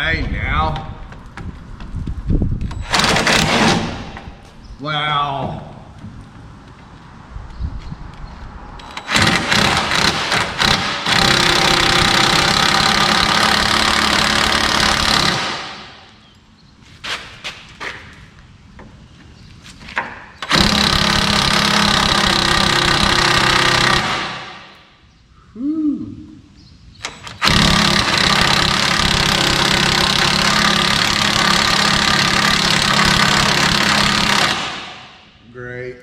Okay, now. Wow. Great.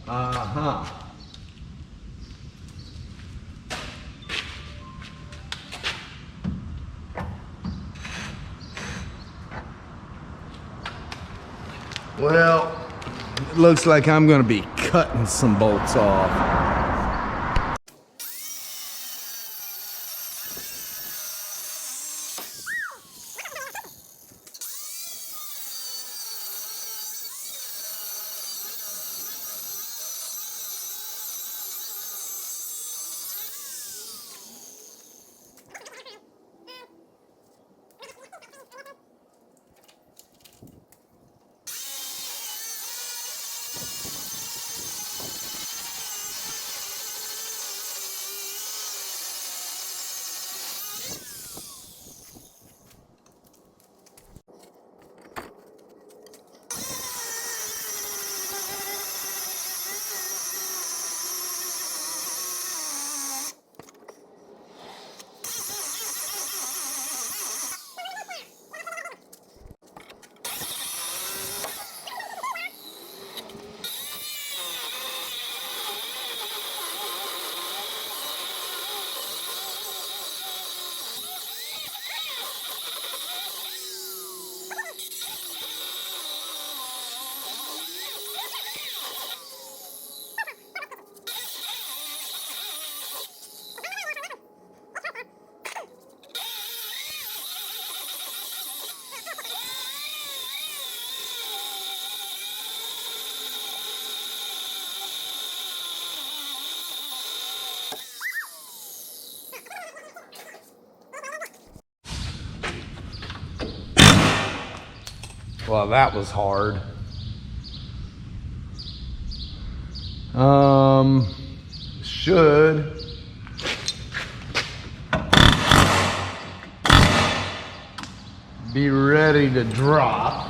Uh-huh. Well, it looks like I'm gonna be cutting some bolts off. Well, that was hard. Should be ready to drop.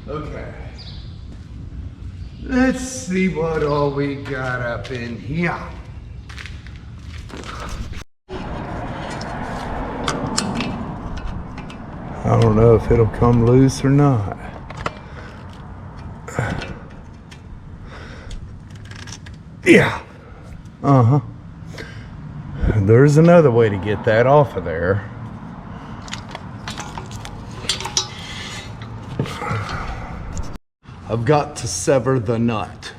Okay, let's see what all we got up in here. I don't know if it'll come loose or not. Yeah, uh-huh. There's another way to get that off of there. I've got to sever the nut.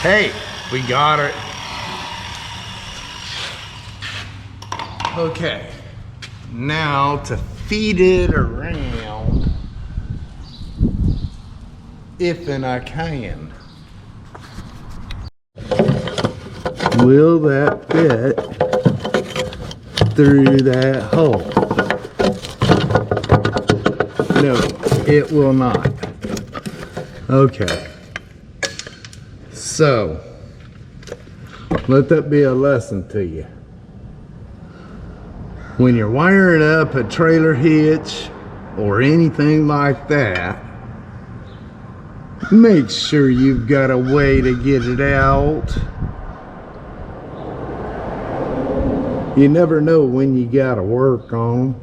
Hey, we got it. Okay, now to feed it around, if and I can. Will that fit through that hole? No, it will not. Okay. So, let that be a lesson to you. When you're wiring up a trailer hitch or anything like that, make sure you've got a way to get it out. You never know when you gotta work on them.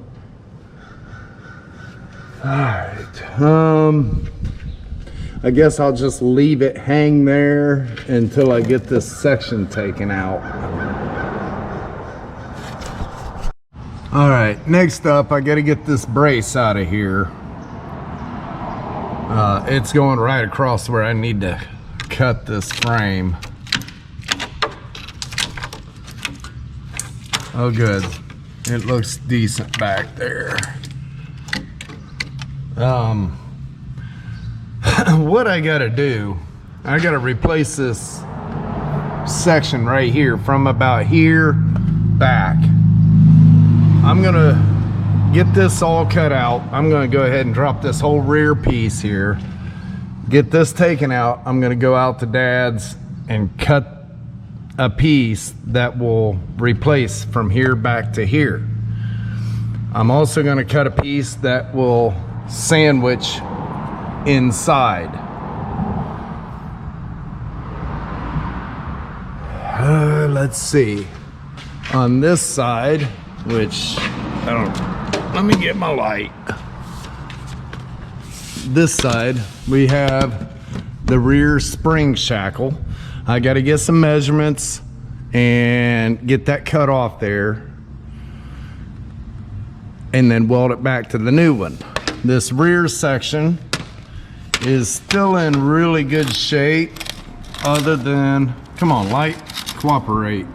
Alright, I guess I'll just leave it hang there until I get this section taken out. Alright, next up I gotta get this brace out of here. It's going right across where I need to cut this frame. Oh good, it looks decent back there. What I gotta do, I gotta replace this section right here from about here back. I'm gonna get this all cut out. I'm gonna go ahead and drop this whole rear piece here, get this taken out. I'm gonna go out to Dad's and cut a piece that will replace from here back to here. I'm also gonna cut a piece that will sandwich inside. Let's see. On this side, which I don't, let me get my light. This side, we have the rear spring shackle. I got to get some measurements and get that cut off there, and then weld it back to the new one. This rear section is still in really good shape, other than, come on light, cooperate,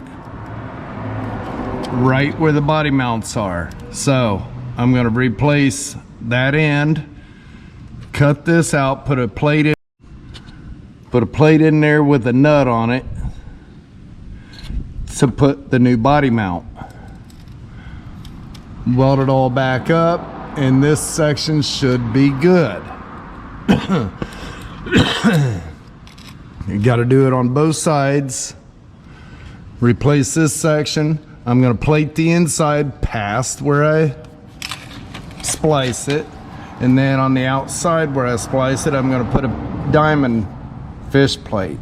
right where the body mounts are. So I'm going to replace that end, cut this out, put a plate in there with a nut on it to put the new body mount. Weld it all back up, and this section should be good. You got to do it on both sides. Replace this section. I'm going to plate the inside past where I splice it, and then on the outside where I splice it, I'm going to put a diamond fish plate.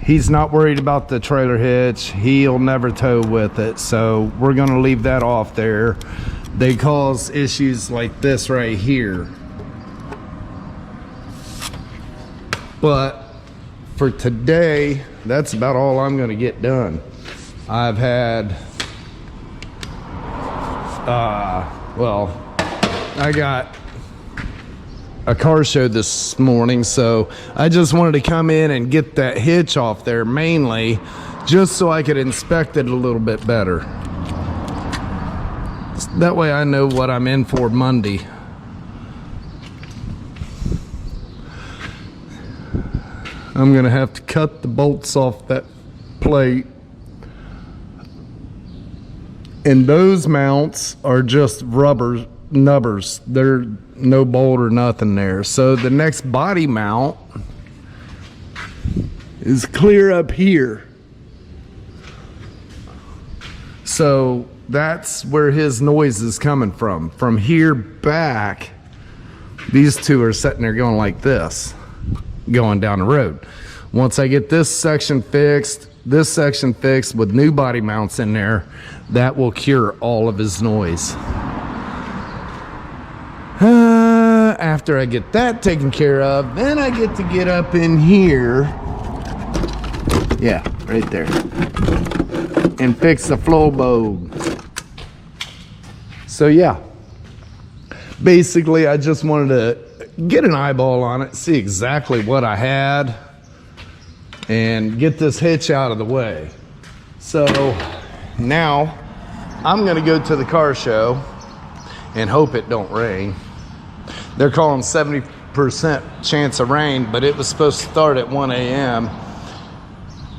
He's not worried about the trailer hitch. He'll never tow with it, so we're going to leave that off there. They cause issues like this right here. But for today, that's about all I'm going to get done. I've had, well, I got a car show this morning, so I just wanted to come in and get that hitch off there, mainly just so I could inspect it a little bit better. That way I know what I'm in for Monday. I'm gonna have to cut the bolts off that plate, and those mounts are just rubber nubbers. They're no bolt or nothing there. So the next body mount is clear up here. So that's where his noise is coming from. From here back, these two are sitting there going like this, going down the road. Once I get this section fixed with new body mounts in there, that will cure all of his noise. After I get that taken care of, then I get to get up in here, yeah, right there, and fix the flow bowl. So yeah, basically I just wanted to get an eyeball on it, see exactly what I had, and get this hitch out of the way. So now I'm gonna go to the car show and hope it don't rain. They're calling 70% chance of rain, but it was supposed to start at 1 a.m.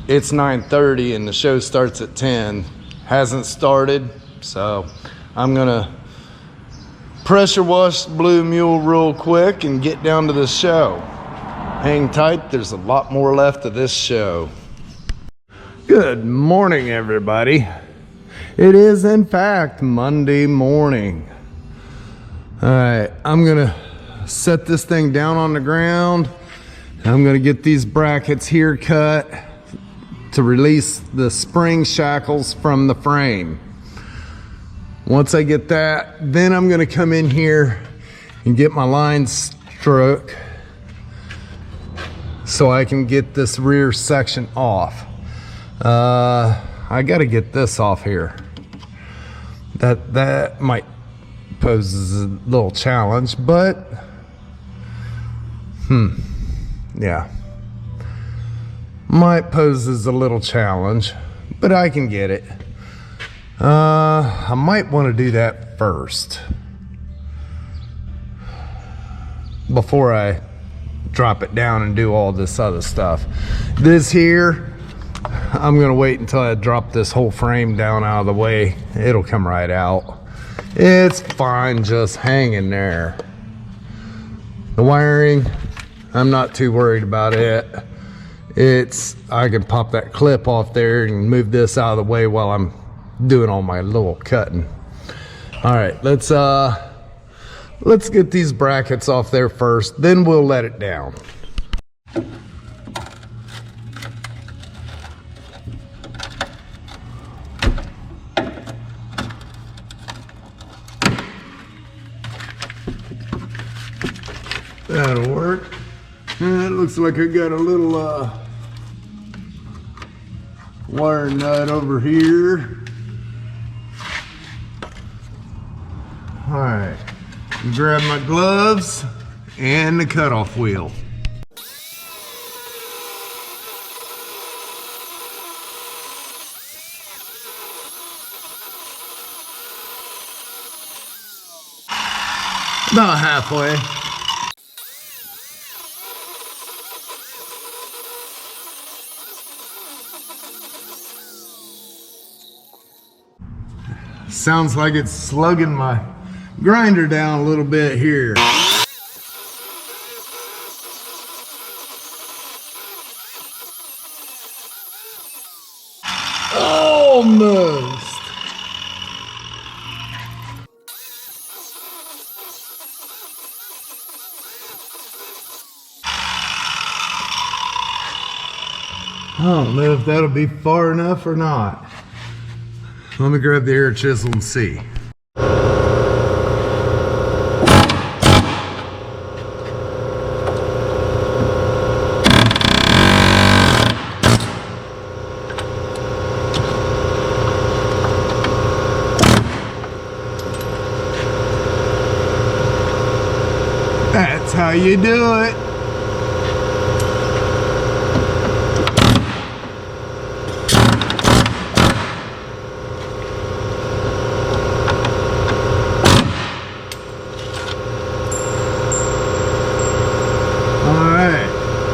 It's 9:30 and the show starts at 10. Hasn't started, so I'm gonna pressure wash Blue Mule real quick and get down to the show. Hang tight, there's a lot more left of this show. Good morning, everybody. It is in fact Monday morning. All right, I'm gonna set this thing down on the ground. I'm gonna get these brackets here cut to release the spring shackles from the frame. Once I get that, then I'm gonna come in here and get my line stroke so I can get this rear section off. I gotta get this off here. That might pose a little challenge, but yeah, might pose as a little challenge, but I can get it. I might want to do that first before I drop it down and do all this other stuff. This here, I'm gonna wait until I drop this whole frame down out of the way. It'll come right out. It's fine just hanging there. The wiring, I'm not too worried about it. I can pop that clip off there and move this out of the way while I'm doing all my little cutting. All right, let's get these brackets off there first, then we'll let it down. That'll work. And it looks like I got a little wire nut over here. All right, grab my gloves and the cutoff wheel. About halfway. Sounds like it's slugging my grinder down a little bit here. Almost. I don't know if that'll be far enough or not. Let me grab the air chisel and see. That's how you do it.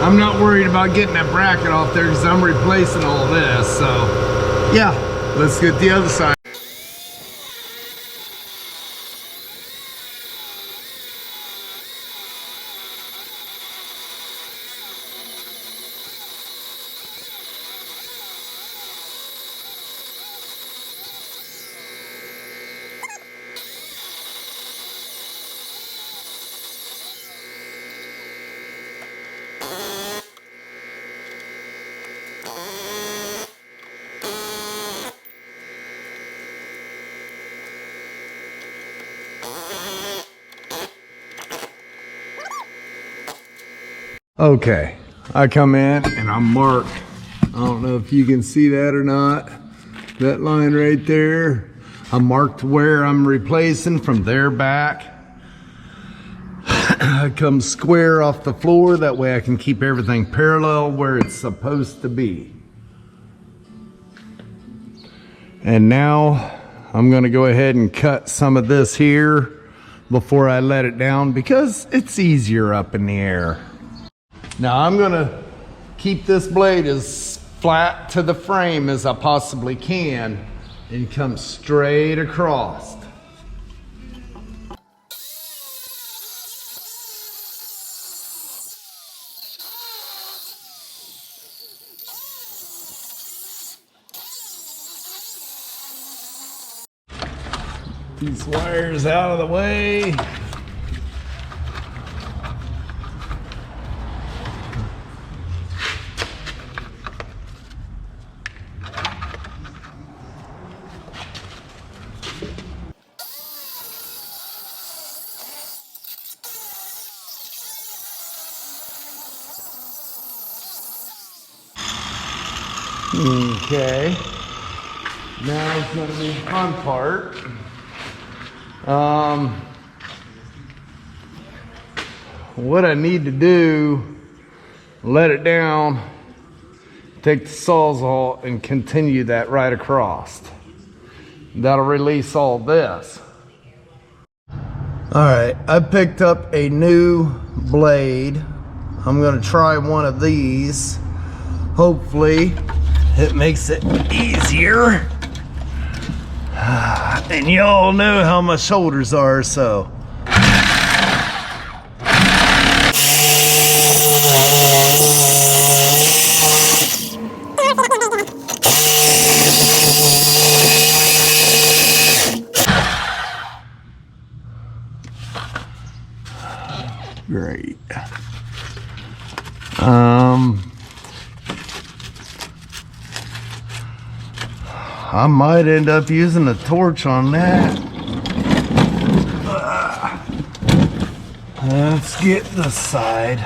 I'm not worried about getting that bracket off there because I'm replacing all this, so yeah, let's get the other side. Okay, I come in and I'm marked. I don't know if you can see that or not. That line right there. I'm marked where I'm replacing from there back. I come square off the floor. That way I can keep everything parallel where it's supposed to be. And now I'm gonna go ahead and cut some of this here before I let it down because it's easier up in the air. Now I'm gonna keep this blade as flat to the frame as I possibly can and come straight across. These wires out of the way. Okay, now it's going to be the fun part. What I need to do, let it down, take the Sawzall and continue that right across. That'll release all this. All right, I picked up a new blade. I'm going to try one of these. Hopefully it makes it easier. And y'all know how my shoulders are, so. Great. I might end up using a torch on that. Let's get this side.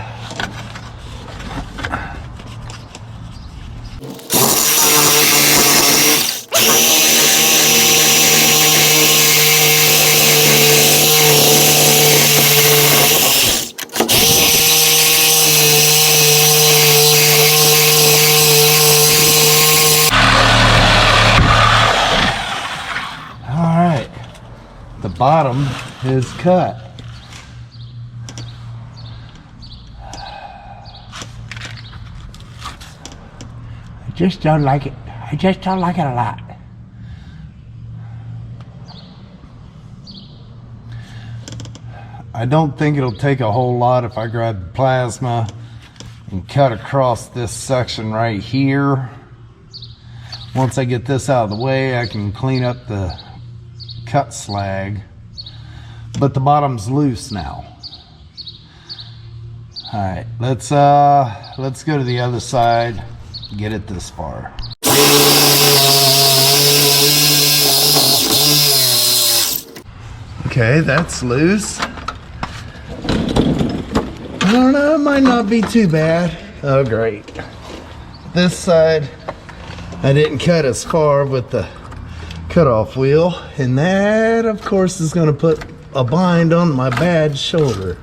The bottom is cut. I just don't like it. I just don't like it a lot. I don't think it'll take a whole lot if I grab the plasma and cut across this section right here. Once I get this out of the way, I can clean up the cut slag, but the bottom's loose now. All right, let's go to the other side, get it this far. Okay, that's loose. I don't know, it might not be too bad. Oh, great. This side, I didn't cut as far with the cutoff wheel, and that of course is going to put a bind on my bad shoulder.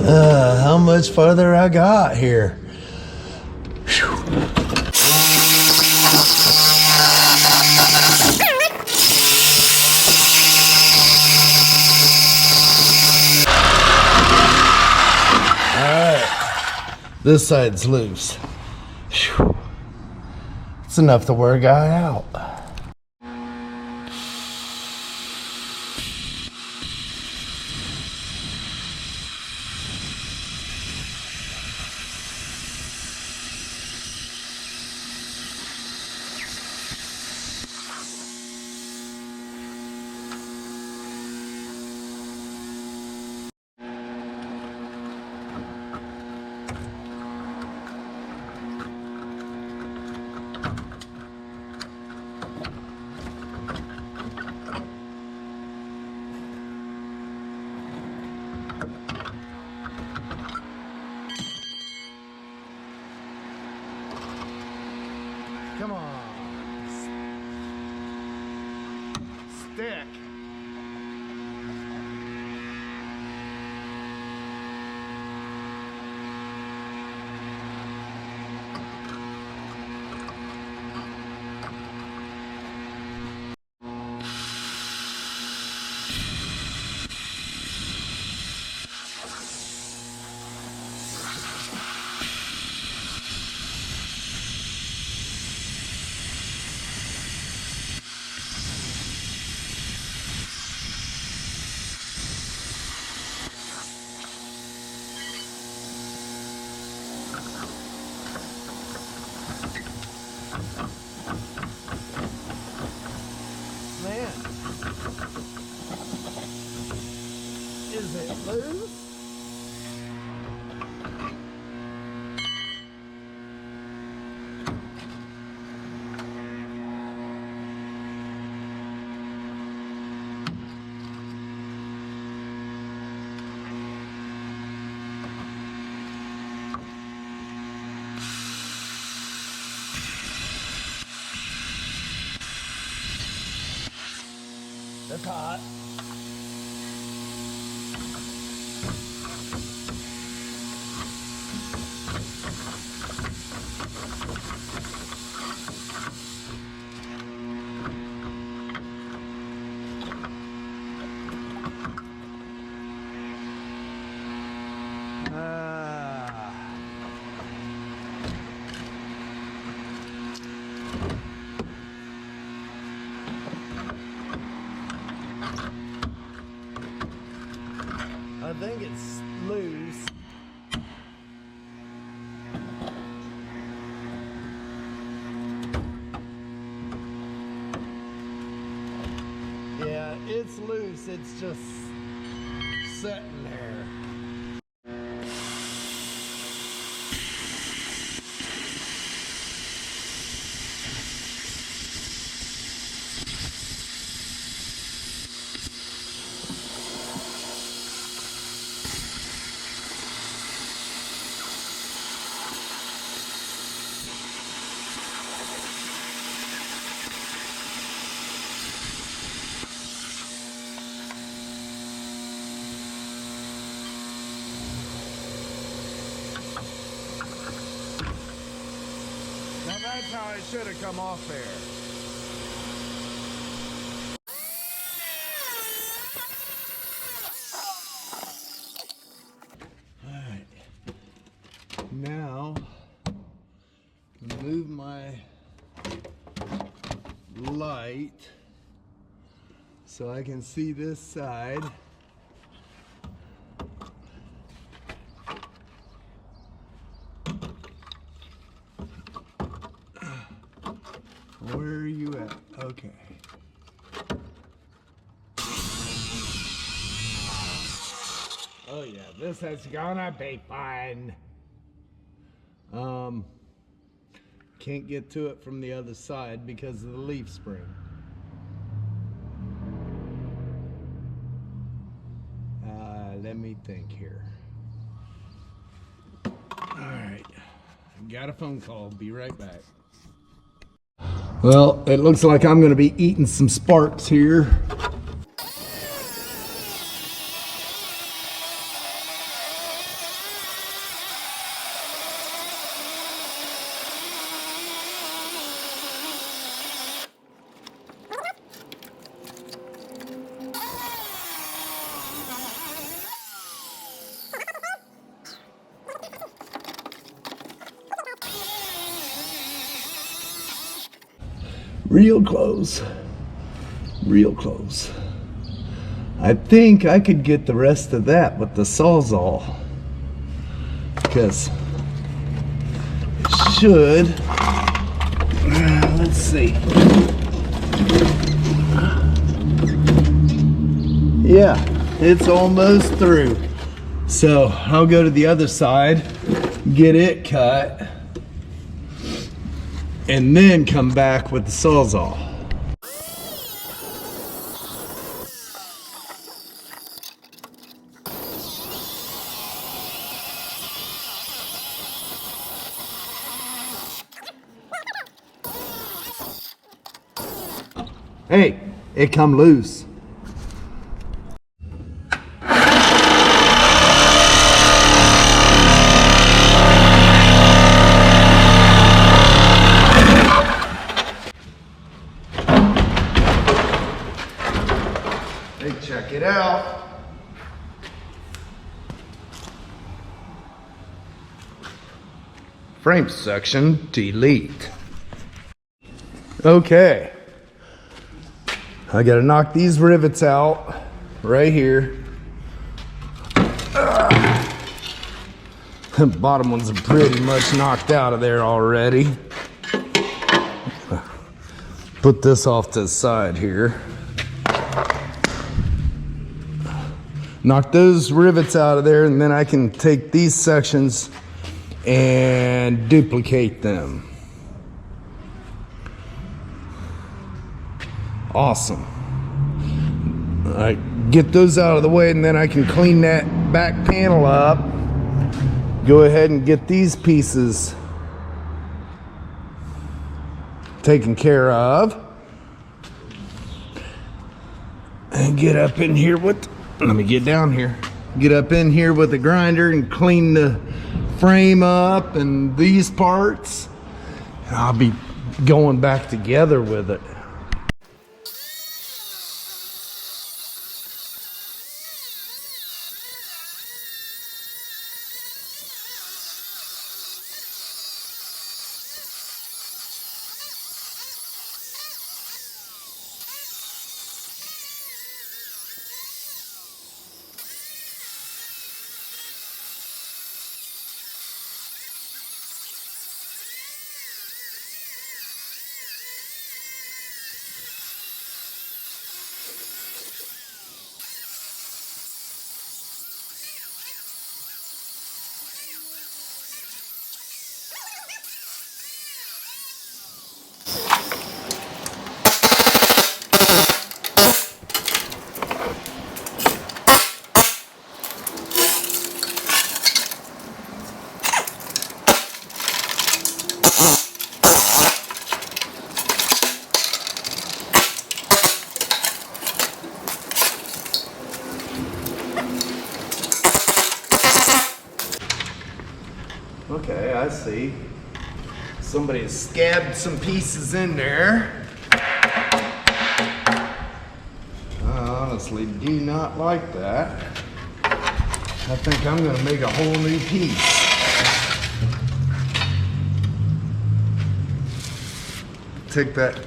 How much farther I got here? Whew. All right, this side's loose. Whew. It's enough to wear a guy out. Come on. Stick. Man, is it loose? That's hot. I think it's loose. Yeah, it's loose. It's just sitting there. Now that's how it should have come off there. Alright. Now, move my light so I can see this side. Where are you at? Okay. Oh yeah, this is gonna be fun. Can't get to it from the other side because of the leaf spring. Let me think here. All right, got a phone call. Be right back. Well, it looks like I'm gonna be eating some sparks here. Real close, real close. I think I could get the rest of that with the Sawzall, because it should, let's see. Yeah, it's almost through. So I'll go to the other side, get it cut, and then come back with the Sawzall. Hey, it come loose. Check it out. Frame section, delete. Okay. I gotta knock these rivets out right here. The bottom ones are pretty much knocked out of there already. put this off to the side here. Knock those rivets out of there, and then I can take these sections and duplicate them. Awesome. All right, get those out of the way, and then I can clean that back panel up. Go ahead and get these pieces taken care of. And get up in here with, let me get down here. Get up in here with the grinder and clean the frame up and these parts. And I'll be going back together with it. Okay, I see. Somebody has scabbed some pieces in there. I honestly do not like that. I think I'm going to make a whole new piece. Take that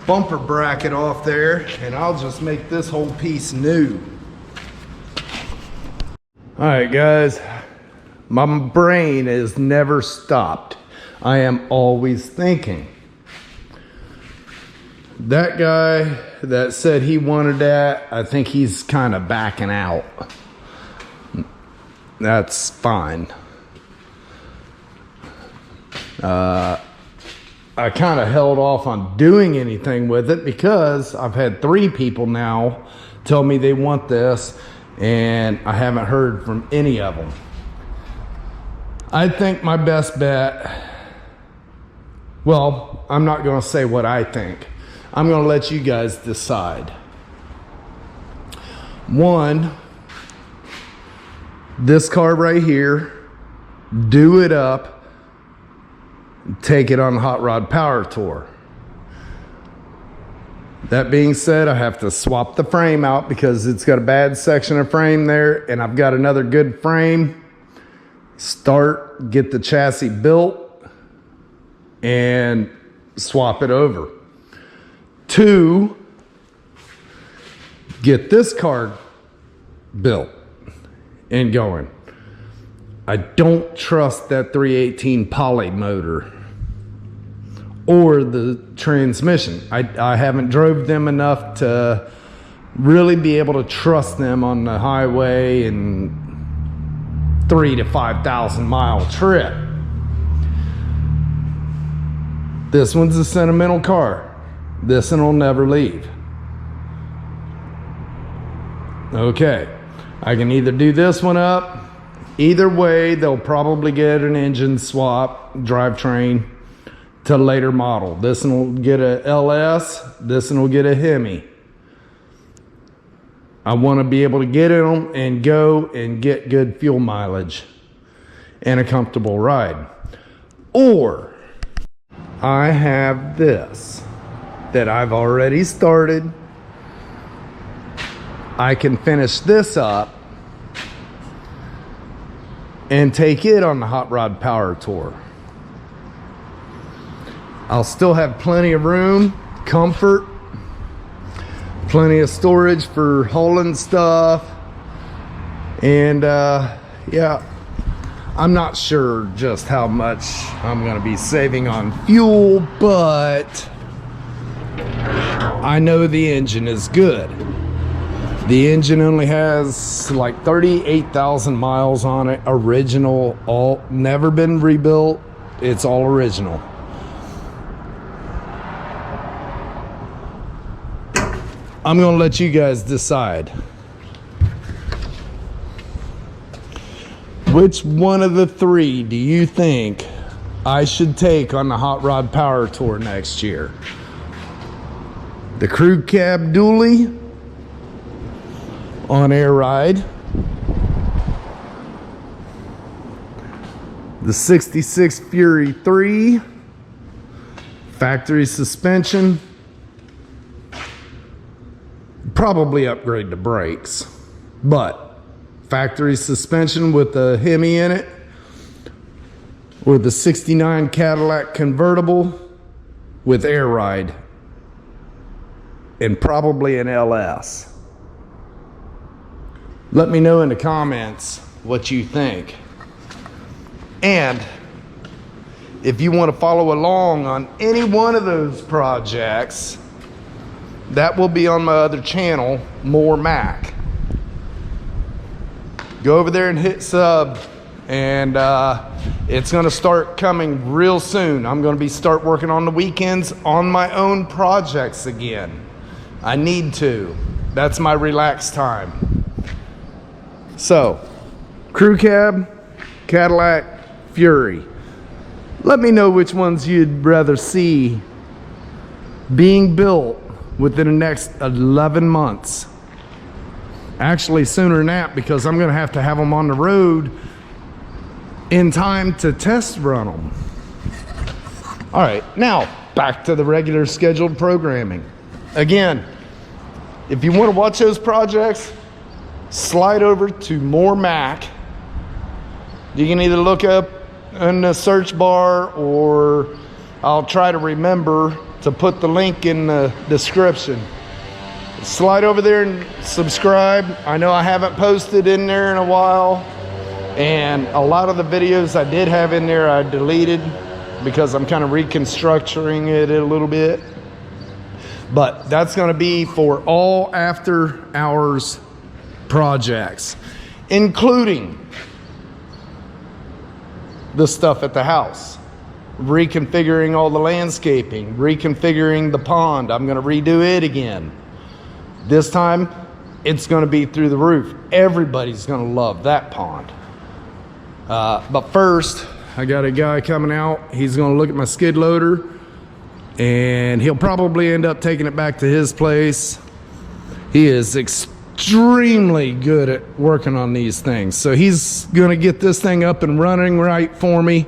bumper bracket off there, and I'll just make this whole piece new. All right, guys. My brain has never stopped. I am always thinking. That guy that said he wanted that, I think he's kind of backing out. That's fine. I kind of held off on doing anything with it because I've had 3 people now tell me they want this, and I haven't heard from any of them. I think my best bet, well, I'm not going to say what I think. I'm going to let you guys decide. 1, this car right here, do it up, take it on the Hot Rod Power Tour. That being said, I have to swap the frame out because it's got a bad section of frame there, and I've got another good frame. Get the chassis built and swap it over. 2, get this car built and going. I don't trust that 318 poly motor or the transmission. I haven't drove them enough to really be able to trust them on the highway and 3,000 to 5,000 mile trip. This one's a sentimental car. This one will never leave. Okay, I can either do this one up. Either way, they'll probably get an engine swap, drivetrain to later model. This one will get a LS, this one will get a Hemi. I want to be able to get in them and go and get good fuel mileage and a comfortable ride. Or I have this that I've already started. I can finish this up and take it on the Hot Rod Power Tour. I'll still have plenty of room, comfort, plenty of storage for hauling stuff, and yeah, I'm not sure just how much I'm going to be saving on fuel, but I know the engine is good. The engine only has like 38,000 miles on it, original, all never been rebuilt. It's all original. I'm gonna let you guys decide. Which one of the three do you think I should take on the Hot Rod Power Tour next year? The crew cab dually on air ride, the 66 Fury 3 factory suspension, probably upgrade the brakes, but factory suspension with the Hemi in it, or the 69 Cadillac convertible with air ride, and probably an LS. Let me know in the comments what you think. And if you want to follow along on any one of those projects, that will be on my other channel, More Mac. Go over there and hit sub, and it's going to start coming real soon. I'm going to start working on the weekends on my own projects again. I need to. That's my relaxed time. So, crew cab, Cadillac, Fury. Let me know which ones you'd rather see being built within the next 11 months. Actually sooner than that, because I'm going to have them on the road in time to test run them. All right, now back to the regular scheduled programming. Again, if you want to watch those projects, slide over to More Mac. You can either look up in the search bar, or I'll try to remember to put the link in the description. Slide over there and subscribe. I know I haven't posted in there in a while, and a lot of the videos I did have in there I deleted because I'm kind of reconstructing it a little bit. But that's going to be for all after hours projects, including the stuff at the house, reconfiguring all the landscaping, reconfiguring the pond. I'm going to redo it again. This time it's going to be through the roof. Everybody's going to love that pond. But first, I got a guy coming out. He's going to look at my skid loader, and he'll probably end up taking it back to his place. He is extremely good at working on these things, so he's going to get this thing up and running right for me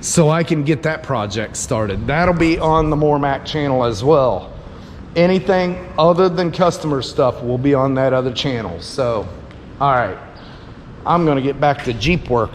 so I can get that project started. That'll be on the More Mac channel as well. Anything other than customer stuff will be on that other channel. So, all right, I'm going to get back to Jeep work.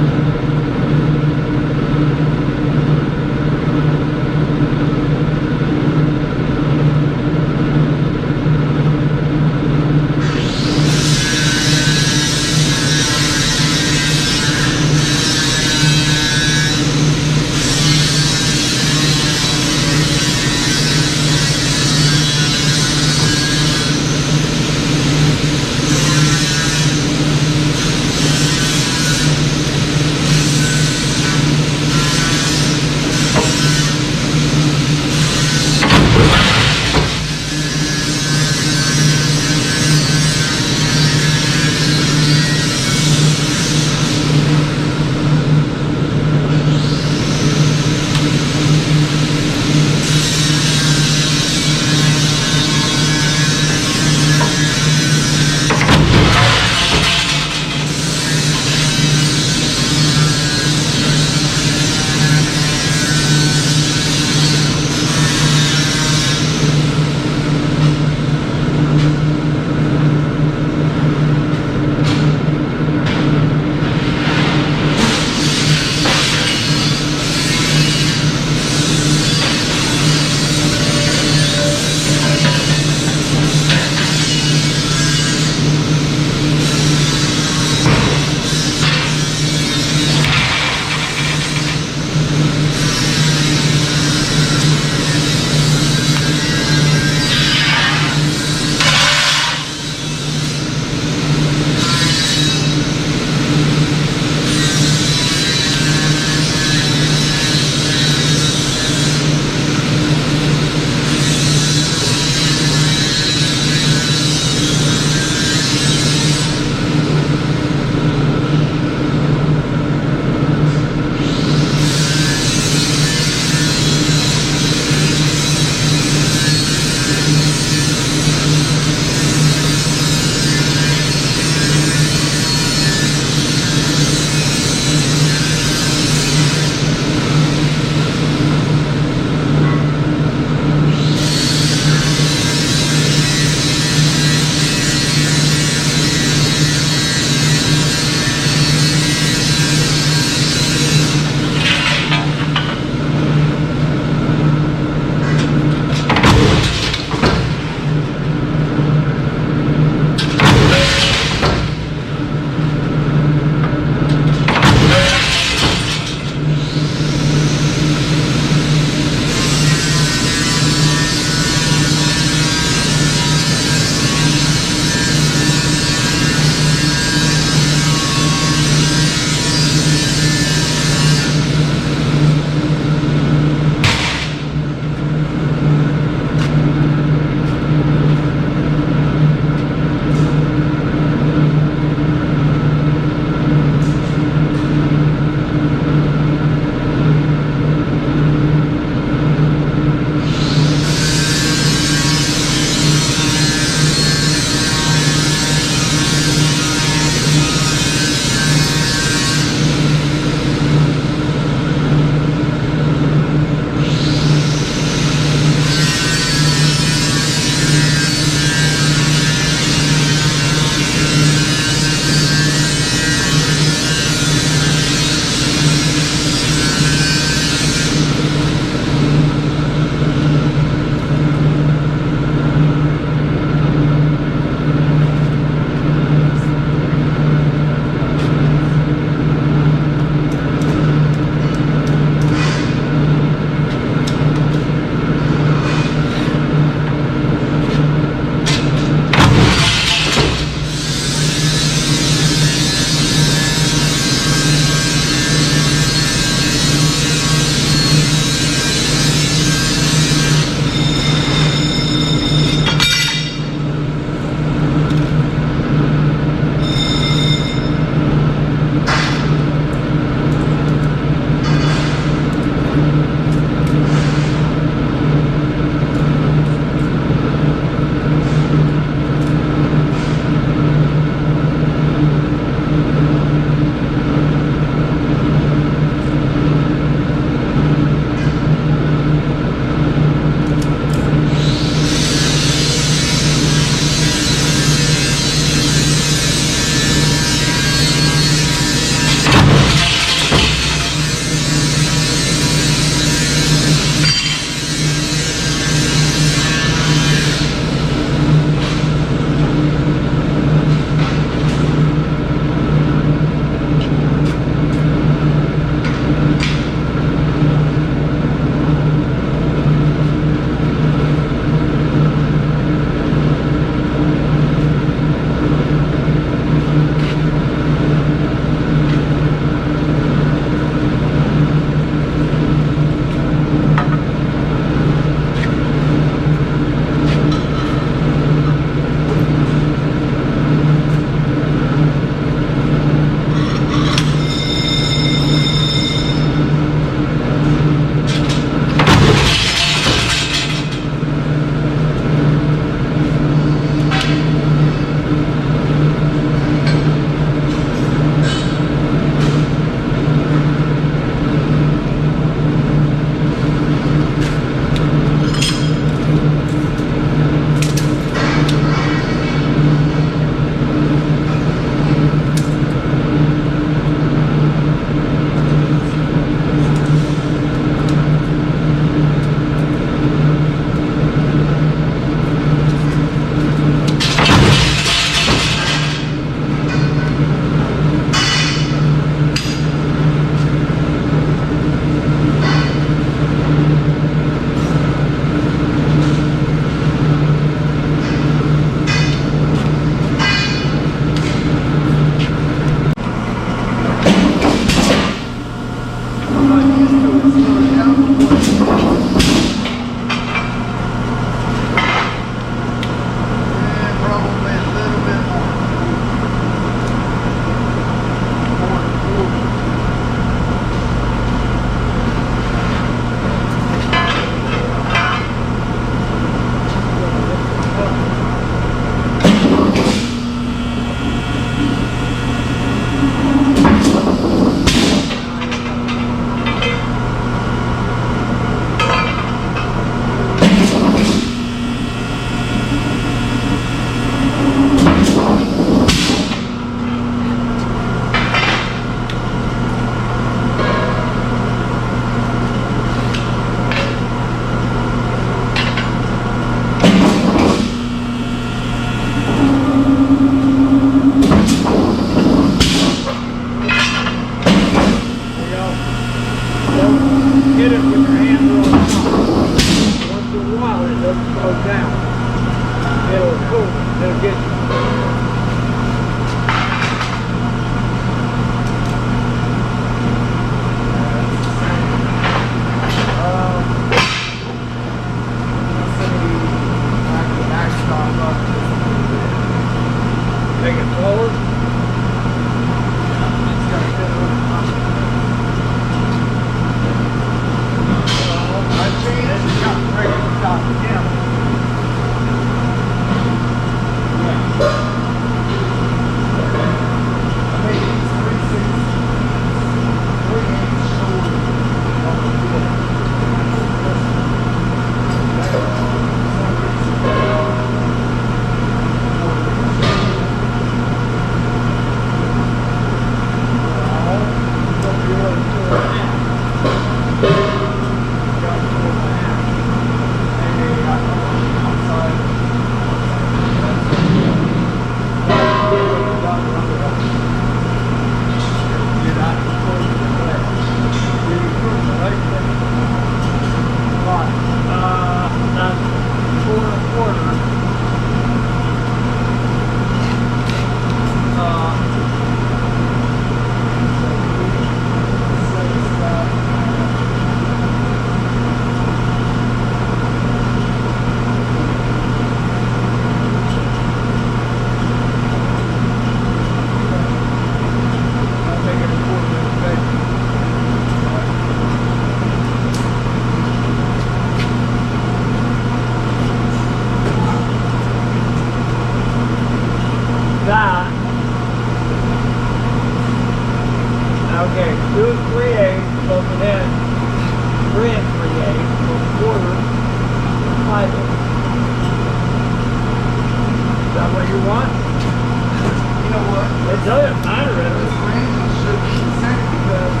doesn't matter. This range should be the same because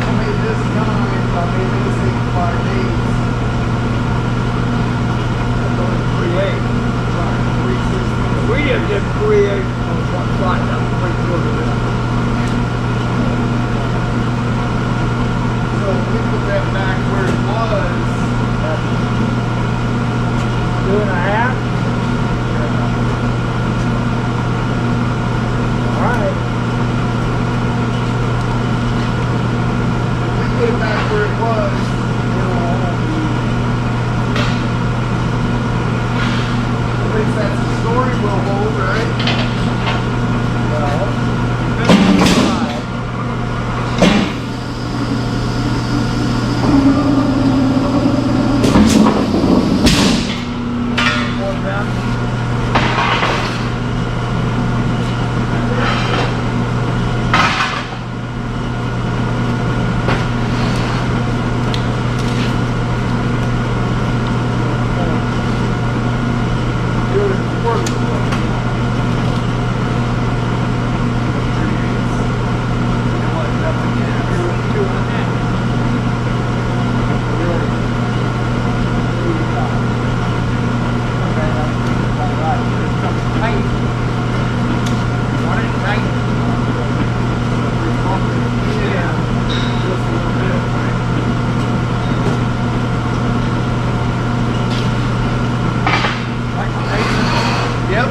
I made this 9, I made this 85 days. That's only 3/8. Right, 360. We just did 3/8 on one side, that's 3/4 of it. So we put that back where it was. 2.5. All right. If we put it back where it was, at least that's the story will hold, right? Well, depends on the side. More down. Yep.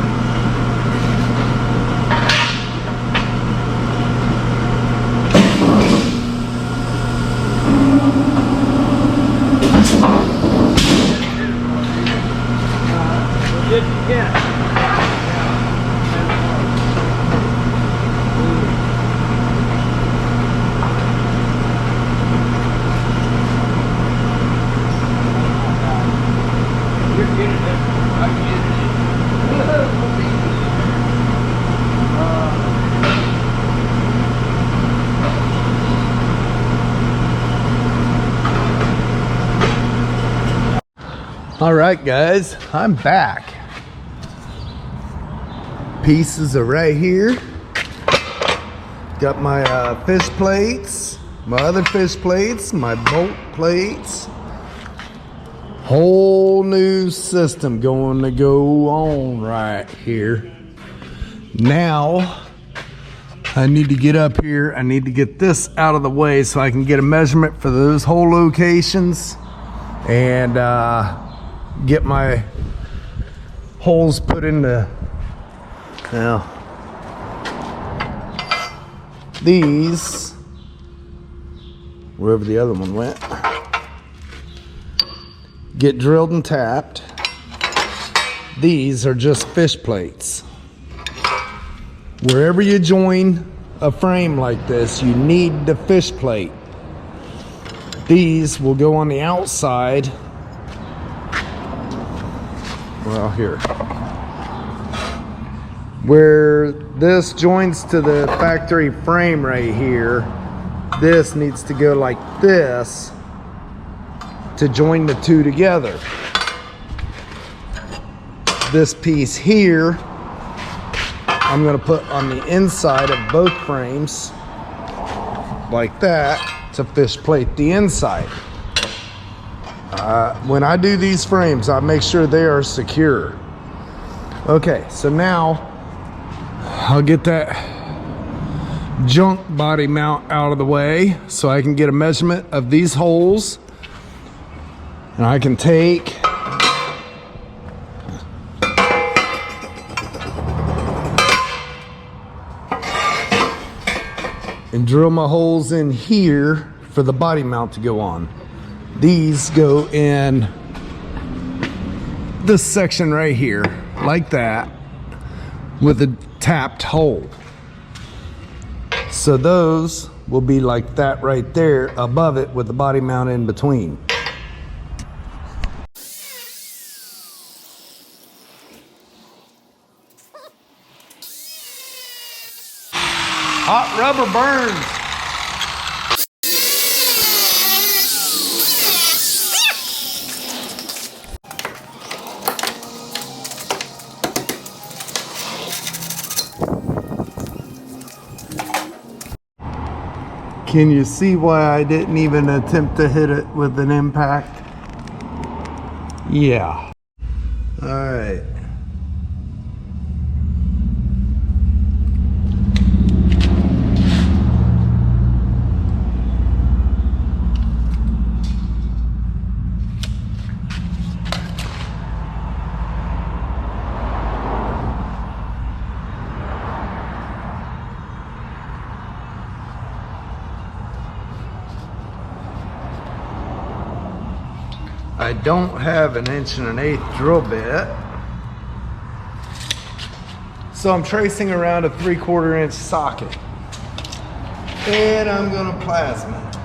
Did you get? You're getting it. I'm getting it. All right, guys, I'm back. Pieces are right here. Got my fish plates, my other fish plates, my bolt plates. Whole new system going to go on right here. Now, I need to get up here. I need to get this out of the way so I can get a measurement for those whole locations and get my holes put into, now, these, wherever the other one went, get drilled and tapped. These are just fish plates. Wherever you join a frame like this, you need the fish plate. These will go on the outside. Well, here. Where this joins to the factory frame right here, this needs to go like this to join the two together. This piece here, I'm gonna put on the inside of both frames like that to fish plate the inside. When I do these frames, I make sure they are secure. Okay, so now I'll get that junk body mount out of the way so I can get a measurement of these holes, and I can take and drill my holes in here for the body mount to go on. These go in this section right here, like that, with a tapped hole. So those will be like that right there above it with the body mount in between. Hot rubber burns. Can you see why I didn't even attempt to hit it with an impact? Yeah. All right. I don't have an 1 1/8" drill bit, so I'm tracing around a 3/4 inch socket, and I'm gonna plasma it.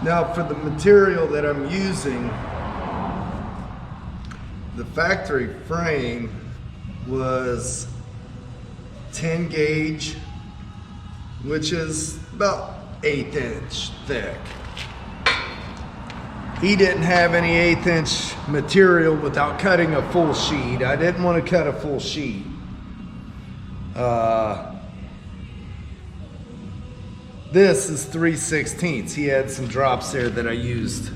Now for the material that I'm using, the factory frame was 10 gauge, which is about 1/8 inch thick. He didn't have any 1/8 inch material without cutting a full sheet. I didn't want to cut a full sheet. This is 3/16. He had some drops there that I used.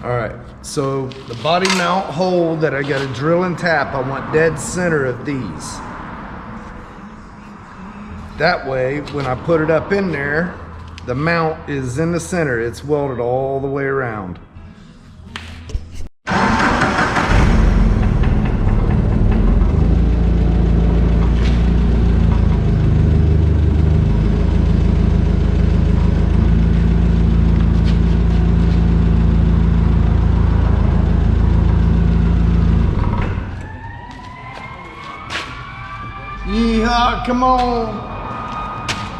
All right, so the body mount hole that I got to drill and tap, I want dead center of these. That way, when I put it up in there, the mount is in the center. It's welded all the way around. Yeehaw, come on.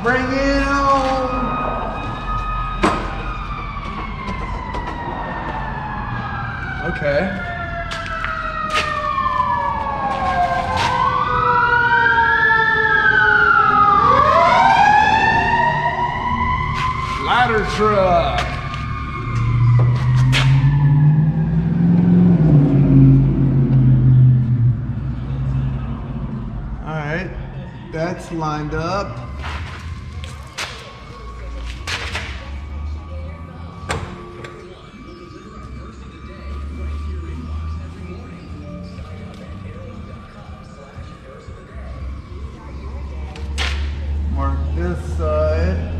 Bring it on. Okay. Ladder truck. That's lined up. Mark this side.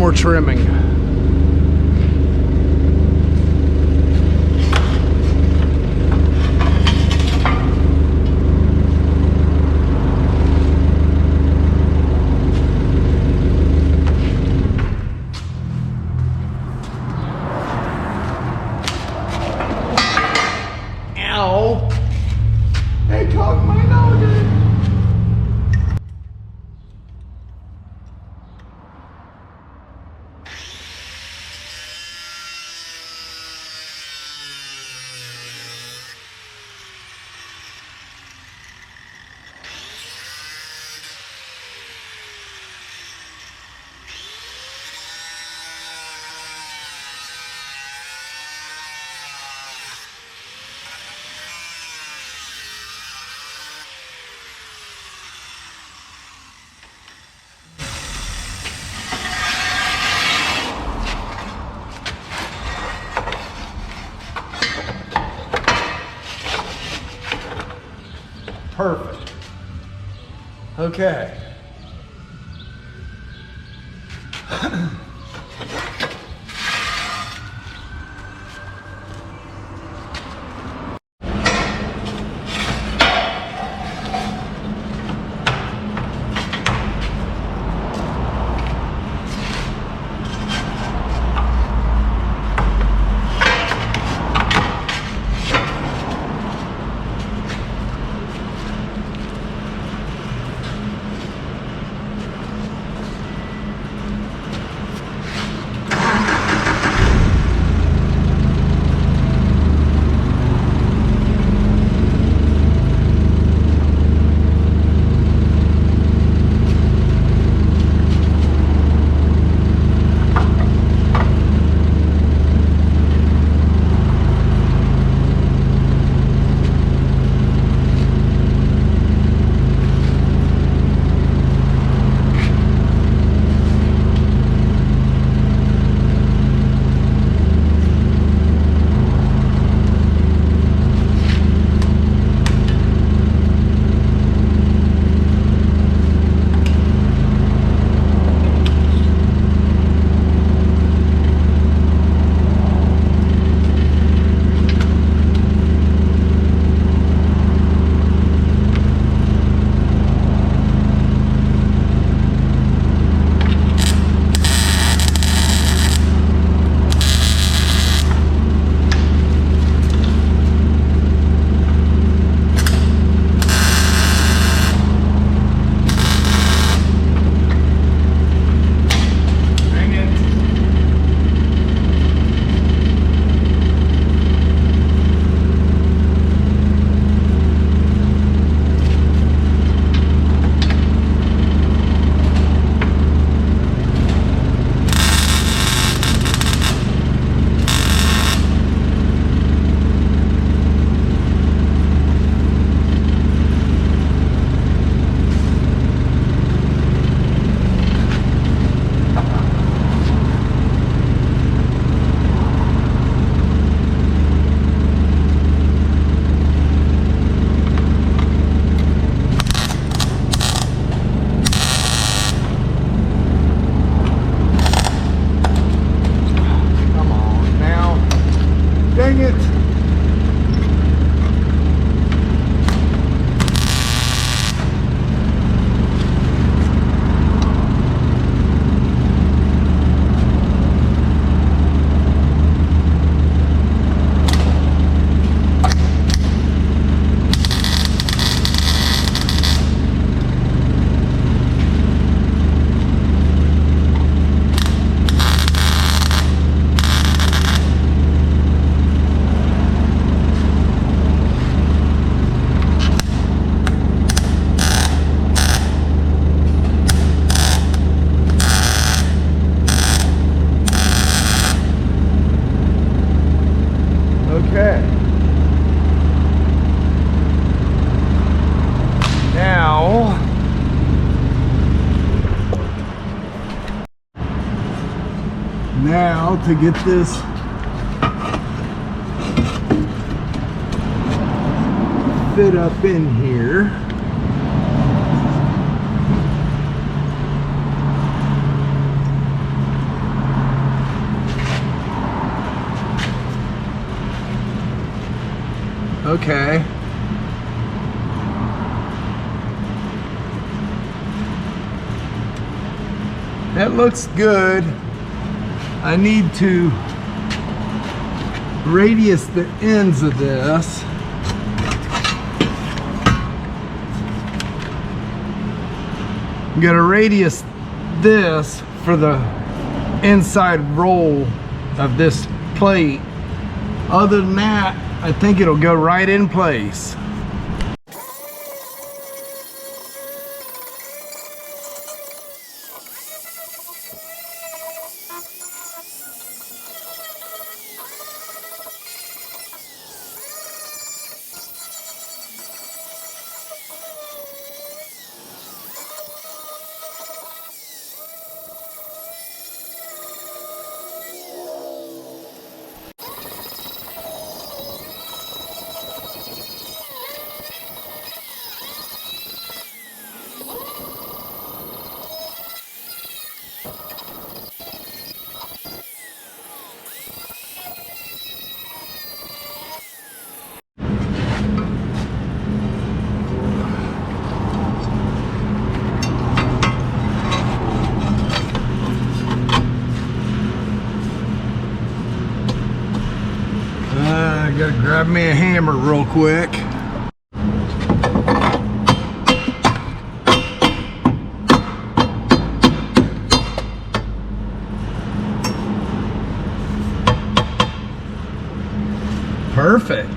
more trimming. Ow! They caught my noggin! Perfect. Okay. Dang it. Okay. Now to get this fit up in here. Okay. That looks good. I need to radius the ends of this. I'm gonna radius this for the inside roll of this plate. Other than that, I think it'll go right in place. I gotta grab me a hammer real quick. Perfect.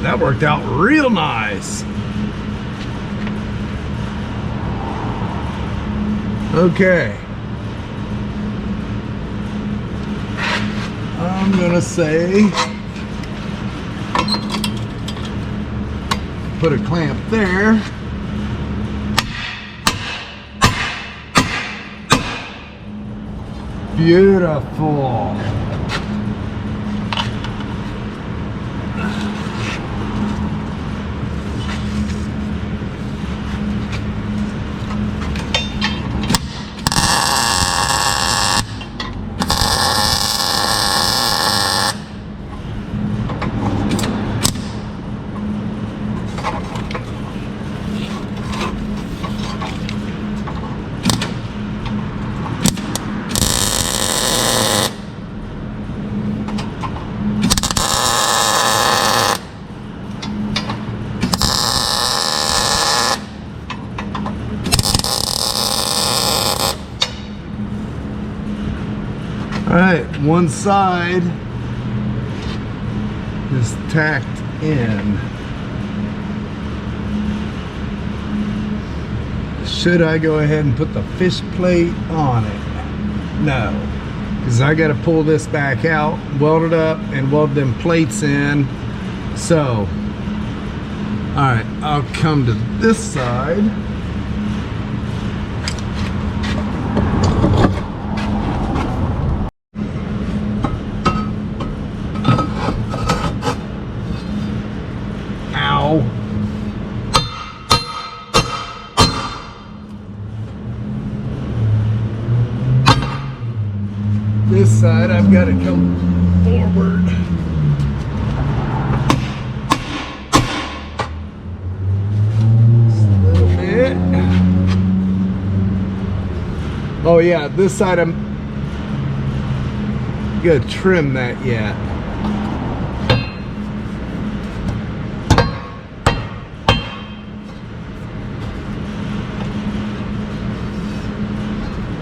That worked out real nice. Okay. I'm gonna say, put a clamp there. Beautiful. All right, one side is tacked in. Should I go ahead and put the fish plate on it? No, because I got to pull this back out, weld it up, and weld them plates in. So, all right, I'll come to this side. This side I've got to come forward. Just a little bit. Oh yeah, this side I'm gonna trim that yet.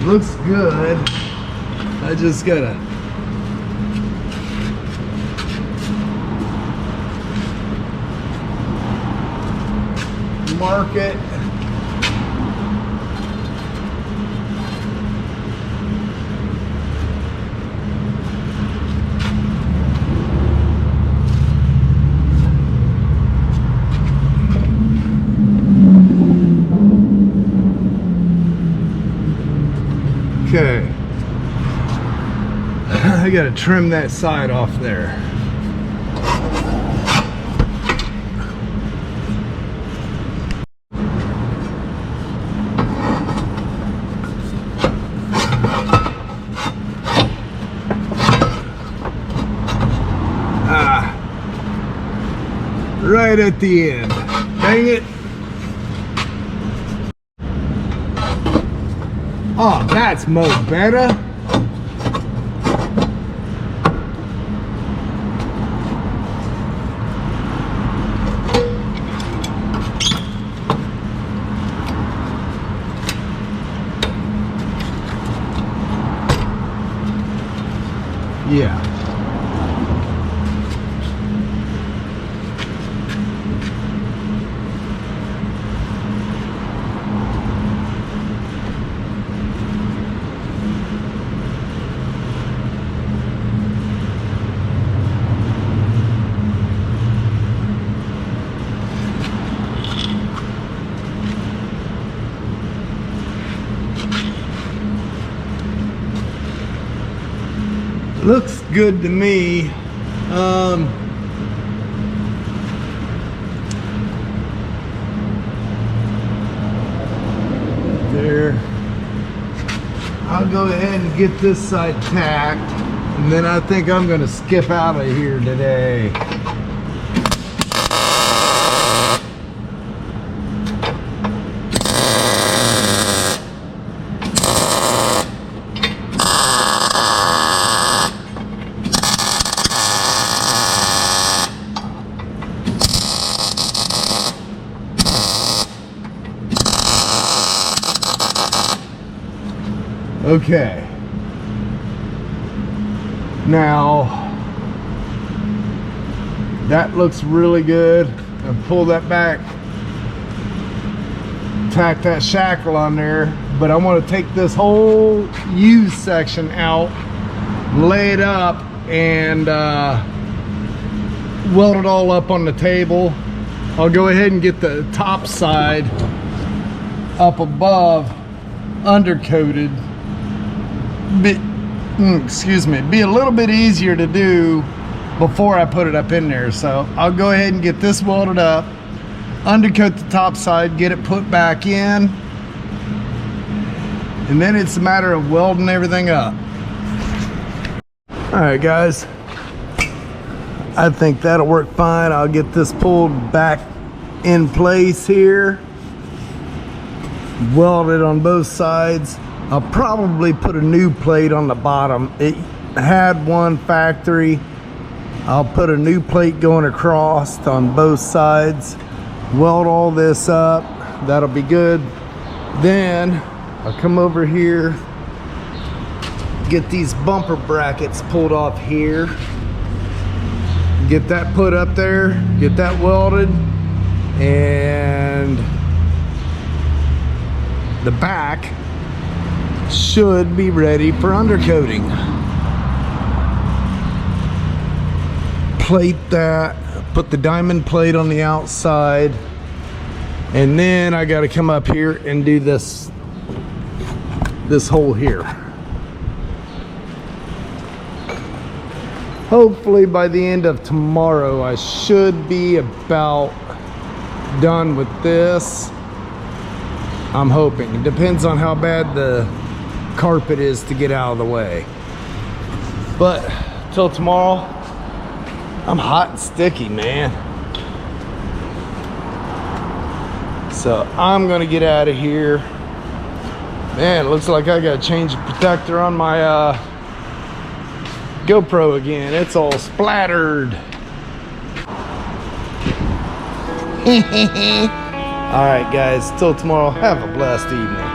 Looks good. I just gotta mark it. Okay. I gotta trim that side off there. right at the end. Dang it. Oh, that's mo better. Yeah. Looks good to me. There. I'll go ahead and get this side tacked, and then I think I'm going to skip out of here today. Okay. Now, that looks really good. And pull that back, tack that shackle on there, but I want to take this whole U section out, lay it up, and weld it all up on the table. I'll go ahead and get the top side up above undercoated. Excuse me, be a little bit easier to do before I put it up in there. So I'll go ahead and get this welded up, undercoat the top side, get it put back in, and then it's a matter of welding everything up. All right, guys, I think that'll work fine. I'll get this pulled back in place here, weld it on both sides. I'll probably put a new plate on the bottom. It had one factory. I'll put a new plate going across on both sides, weld all this up. That'll be good. Then I'll come over here, get these bumper brackets pulled off here, get that put up there, get that welded, and the back should be ready for undercoating. Plate that, put the diamond plate on the outside, and then I got to come up here and do this hole here. Hopefully by the end of tomorrow I should be about done with this. I'm hoping. It depends on how bad the carpet is to get out of the way. But till tomorrow, I'm hot and sticky, man. So I'm gonna get out of here. Man, it looks like I gotta change the protector on my GoPro again. It's all splattered. All right, guys, till tomorrow, have a blessed evening.